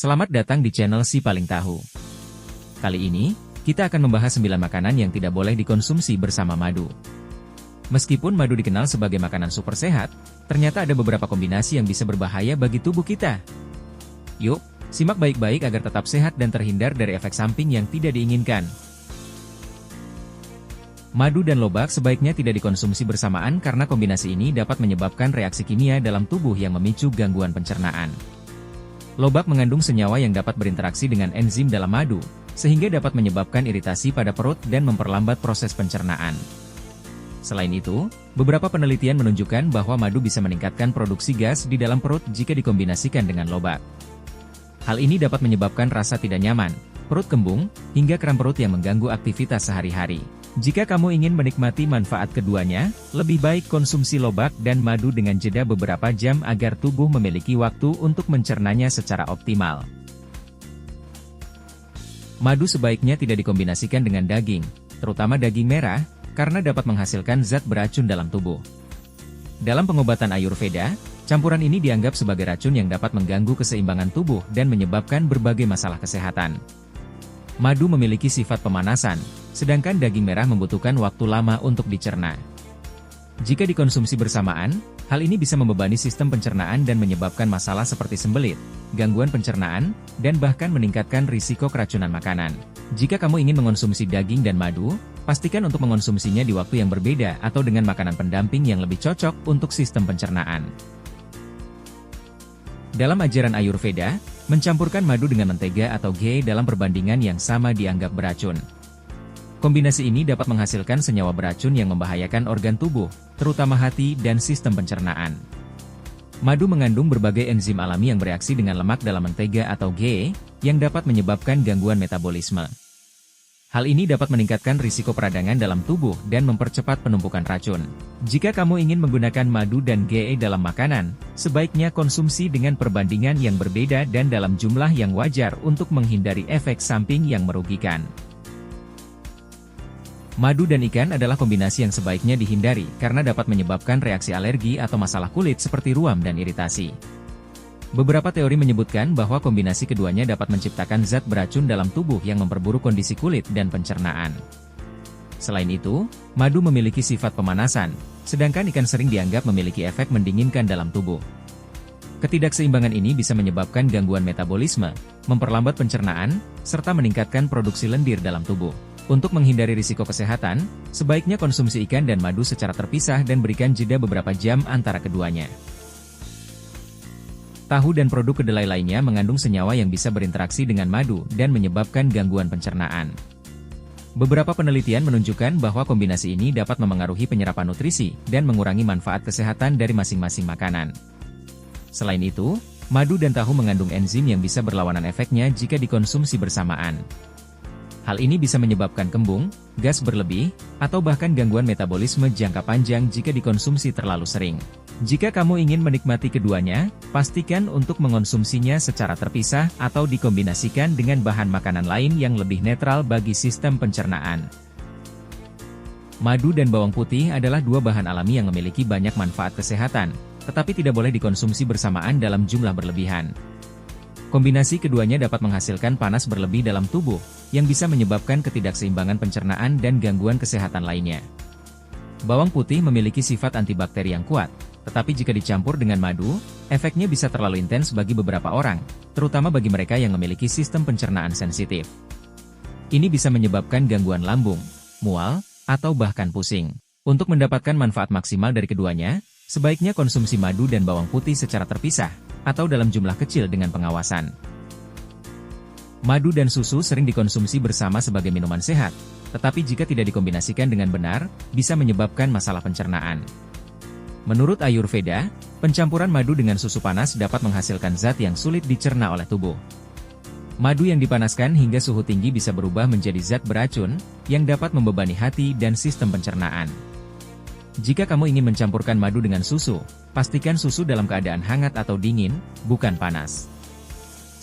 Selamat datang di channel Si Paling Tahu. Kali ini, kita akan membahas 9 makanan yang tidak boleh dikonsumsi bersama madu. Meskipun madu dikenal sebagai makanan super sehat, ternyata ada beberapa kombinasi yang bisa berbahaya bagi tubuh kita. Yuk, simak baik-baik agar tetap sehat dan terhindar dari efek samping yang tidak diinginkan. Madu dan lobak sebaiknya tidak dikonsumsi bersamaan karena kombinasi ini dapat menyebabkan reaksi kimia dalam tubuh yang memicu gangguan pencernaan. Lobak mengandung senyawa yang dapat berinteraksi dengan enzim dalam madu, sehingga dapat menyebabkan iritasi pada perut dan memperlambat proses pencernaan. Selain itu, beberapa penelitian menunjukkan bahwa madu bisa meningkatkan produksi gas di dalam perut jika dikombinasikan dengan lobak. Hal ini dapat menyebabkan rasa tidak nyaman, perut kembung, hingga kram perut yang mengganggu aktivitas sehari-hari. Jika kamu ingin menikmati manfaat keduanya, lebih baik konsumsi lobak dan madu dengan jeda beberapa jam agar tubuh memiliki waktu untuk mencernanya secara optimal. Madu sebaiknya tidak dikombinasikan dengan daging, terutama daging merah, karena dapat menghasilkan zat beracun dalam tubuh. Dalam pengobatan Ayurveda, campuran ini dianggap sebagai racun yang dapat mengganggu keseimbangan tubuh dan menyebabkan berbagai masalah kesehatan. Madu memiliki sifat pemanasan, sedangkan daging merah membutuhkan waktu lama untuk dicerna. Jika dikonsumsi bersamaan, hal ini bisa membebani sistem pencernaan dan menyebabkan masalah seperti sembelit, gangguan pencernaan, dan bahkan meningkatkan risiko keracunan makanan. Jika kamu ingin mengonsumsi daging dan madu, pastikan untuk mengonsumsinya di waktu yang berbeda atau dengan makanan pendamping yang lebih cocok untuk sistem pencernaan. Dalam ajaran Ayurveda, mencampurkan madu dengan mentega atau ghee dalam perbandingan yang sama dianggap beracun. Kombinasi ini dapat menghasilkan senyawa beracun yang membahayakan organ tubuh, terutama hati dan sistem pencernaan. Madu mengandung berbagai enzim alami yang bereaksi dengan lemak dalam mentega atau ghee, yang dapat menyebabkan gangguan metabolisme. Hal ini dapat meningkatkan risiko peradangan dalam tubuh dan mempercepat penumpukan racun. Jika kamu ingin menggunakan madu dan ghee dalam makanan, sebaiknya konsumsi dengan perbandingan yang berbeda dan dalam jumlah yang wajar untuk menghindari efek samping yang merugikan. Madu dan ikan adalah kombinasi yang sebaiknya dihindari karena dapat menyebabkan reaksi alergi atau masalah kulit seperti ruam dan iritasi. Beberapa teori menyebutkan bahwa kombinasi keduanya dapat menciptakan zat beracun dalam tubuh yang memperburuk kondisi kulit dan pencernaan. Selain itu, madu memiliki sifat pemanasan, sedangkan ikan sering dianggap memiliki efek mendinginkan dalam tubuh. Ketidakseimbangan ini bisa menyebabkan gangguan metabolisme, memperlambat pencernaan, serta meningkatkan produksi lendir dalam tubuh. Untuk menghindari risiko kesehatan, sebaiknya konsumsi ikan dan madu secara terpisah dan berikan jeda beberapa jam antara keduanya. Tahu dan produk kedelai lainnya mengandung senyawa yang bisa berinteraksi dengan madu dan menyebabkan gangguan pencernaan. Beberapa penelitian menunjukkan bahwa kombinasi ini dapat memengaruhi penyerapan nutrisi dan mengurangi manfaat kesehatan dari masing-masing makanan. Selain itu, madu dan tahu mengandung enzim yang bisa berlawanan efeknya jika dikonsumsi bersamaan. Hal ini bisa menyebabkan kembung, gas berlebih, atau bahkan gangguan metabolisme jangka panjang jika dikonsumsi terlalu sering. Jika kamu ingin menikmati keduanya, pastikan untuk mengonsumsinya secara terpisah atau dikombinasikan dengan bahan makanan lain yang lebih netral bagi sistem pencernaan. Madu dan bawang putih adalah dua bahan alami yang memiliki banyak manfaat kesehatan, tetapi tidak boleh dikonsumsi bersamaan dalam jumlah berlebihan. Kombinasi keduanya dapat menghasilkan panas berlebih dalam tubuh, yang bisa menyebabkan ketidakseimbangan pencernaan dan gangguan kesehatan lainnya. Bawang putih memiliki sifat antibakteri yang kuat, tetapi jika dicampur dengan madu, efeknya bisa terlalu intens bagi beberapa orang, terutama bagi mereka yang memiliki sistem pencernaan sensitif. Ini bisa menyebabkan gangguan lambung, mual, atau bahkan pusing. Untuk mendapatkan manfaat maksimal dari keduanya, sebaiknya konsumsi madu dan bawang putih secara terpisah, atau dalam jumlah kecil dengan pengawasan. Madu dan susu sering dikonsumsi bersama sebagai minuman sehat, tetapi jika tidak dikombinasikan dengan benar, bisa menyebabkan masalah pencernaan. Menurut Ayurveda, pencampuran madu dengan susu panas dapat menghasilkan zat yang sulit dicerna oleh tubuh. Madu yang dipanaskan hingga suhu tinggi bisa berubah menjadi zat beracun, yang dapat membebani hati dan sistem pencernaan. Jika kamu ingin mencampurkan madu dengan susu, pastikan susu dalam keadaan hangat atau dingin, bukan panas.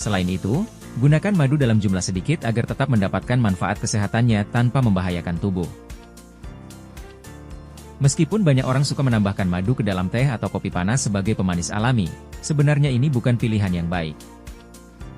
Selain itu, gunakan madu dalam jumlah sedikit agar tetap mendapatkan manfaat kesehatannya tanpa membahayakan tubuh. Meskipun banyak orang suka menambahkan madu ke dalam teh atau kopi panas sebagai pemanis alami, sebenarnya ini bukan pilihan yang baik.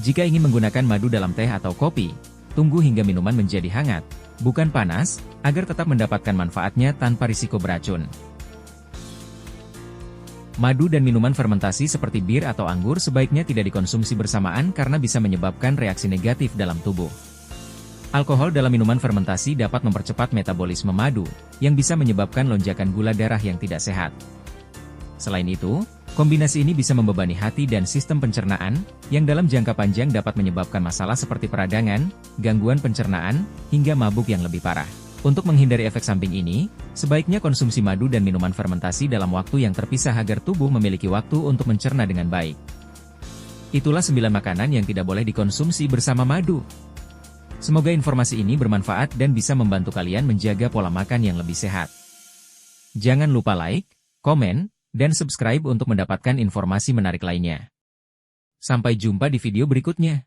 Jika ingin menggunakan madu dalam teh atau kopi, tunggu hingga minuman menjadi hangat, bukan panas, agar tetap mendapatkan manfaatnya tanpa risiko beracun. Madu dan minuman fermentasi seperti bir atau anggur sebaiknya tidak dikonsumsi bersamaan karena bisa menyebabkan reaksi negatif dalam tubuh. Alkohol dalam minuman fermentasi dapat mempercepat metabolisme madu, yang bisa menyebabkan lonjakan gula darah yang tidak sehat. Selain itu, kombinasi ini bisa membebani hati dan sistem pencernaan, yang dalam jangka panjang dapat menyebabkan masalah seperti peradangan, gangguan pencernaan, hingga mabuk yang lebih parah. Untuk menghindari efek samping ini, sebaiknya konsumsi madu dan minuman fermentasi dalam waktu yang terpisah agar tubuh memiliki waktu untuk mencerna dengan baik. Itulah 9 makanan yang tidak boleh dikonsumsi bersama madu. Semoga informasi ini bermanfaat dan bisa membantu kalian menjaga pola makan yang lebih sehat. Jangan lupa like, komen, dan subscribe untuk mendapatkan informasi menarik lainnya. Sampai jumpa di video berikutnya.